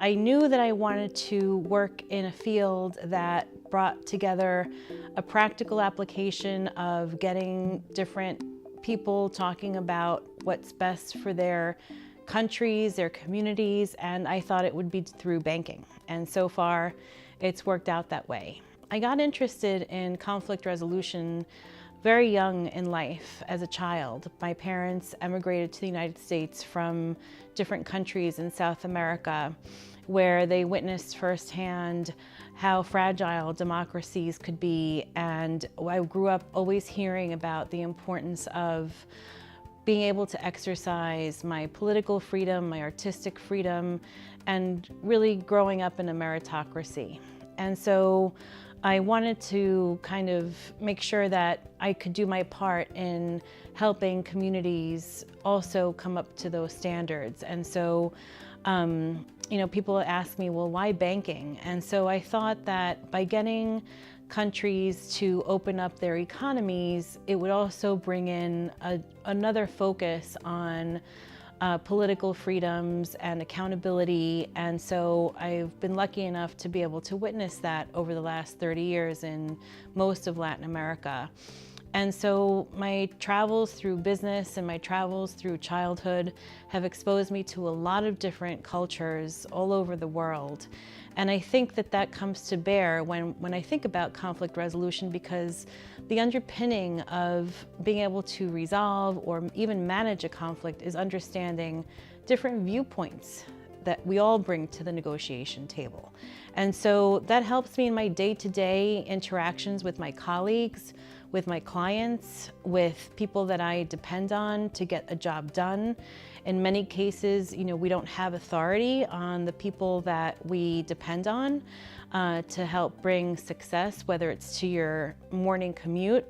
I knew that I wanted to work in a field that brought together a practical application of getting different people talking about what's best for their countries, their communities, and I thought it would be through banking. And so far, it's worked out that way. I got interested in conflict resolution very young in life as a child. My parents emigrated to the United States from different countries in South America, where they witnessed firsthand how fragile democracies could be. And I grew up always hearing about the importance of being able to exercise my political freedom, my artistic freedom, and really growing up in a meritocracy. And so I wanted to kind of make sure that I could do my part in helping communities also come up to those standards. And so, people ask me, well, why banking? And so I thought that by getting countries to open up their economies, it would also bring in another focus on political freedoms and accountability. And so I've been lucky enough to be able to witness that over the last 30 years in most of Latin America. And so my travels through business and my travels through childhood have exposed me to a lot of different cultures all over the world. And I think that that comes to bear when I think about conflict resolution, because the underpinning of being able to resolve or even manage a conflict is understanding different viewpoints that we all bring to the negotiation table. And so that helps me in my day-to-day interactions with my colleagues, with my clients, with people that I depend on to get a job done. In many cases, we don't have authority on the people that we depend on to help bring success, whether it's to your morning commute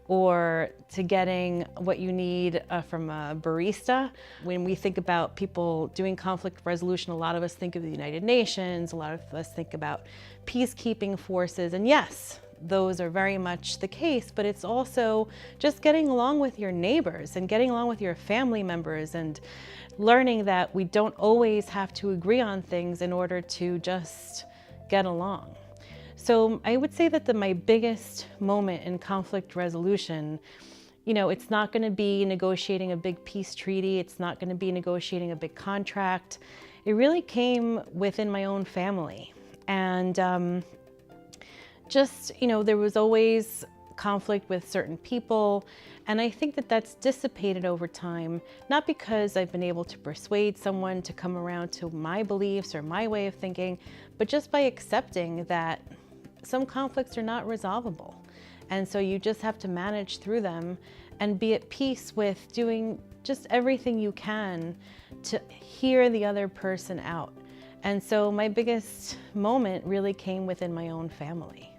or to getting what you need from a barista. When we think about people doing conflict resolution, a lot of us think of the United Nations, a lot of us think about peacekeeping forces, and yes, those are very much the case, but it's also just getting along with your neighbors and getting along with your family members and learning that we don't always have to agree on things in order to just get along. So I would say that my biggest moment in conflict resolution, it's not going to be negotiating a big peace treaty. It's not going to be negotiating a big contract. It really came within my own family. And there was always conflict with certain people. And I think that that's dissipated over time, not because I've been able to persuade someone to come around to my beliefs or my way of thinking, but just by accepting that some conflicts are not resolvable. And so you just have to manage through them and be at peace with doing just everything you can to hear the other person out. And so my biggest moment really came within my own family.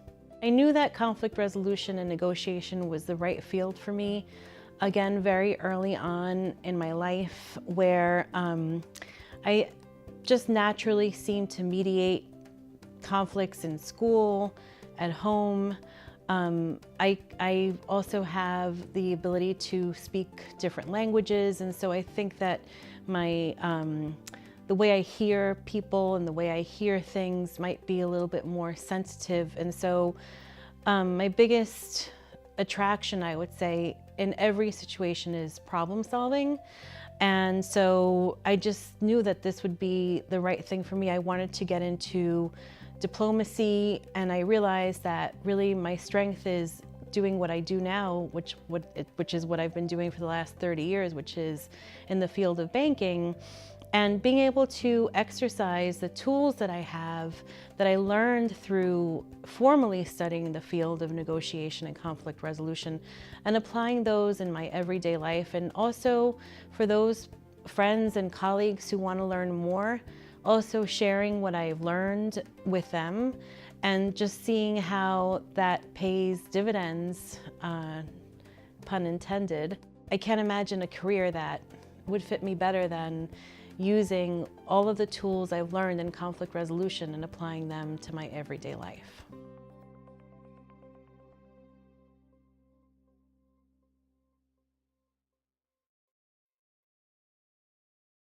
I knew that conflict resolution and negotiation was the right field for me, again, very early on in my life, where I just naturally seemed to mediate conflicts in school, at home. I also have the ability to speak different languages, and so I think that the way I hear people and the way I hear things might be a little bit more sensitive. And so my biggest attraction, I would say, in every situation is problem solving. And so I just knew that this would be the right thing for me. I wanted to get into diplomacy, and I realized that really my strength is doing what I do now, which is what I've been doing for the last 30 years, which is in the field of banking. And being able to exercise the tools that I have, that I learned through formally studying the field of negotiation and conflict resolution, and applying those in my everyday life. And also for those friends and colleagues who want to learn more, also sharing what I've learned with them and just seeing how that pays dividends, pun intended. I can't imagine a career that would fit me better than using all of the tools I've learned in conflict resolution and applying them to my everyday life.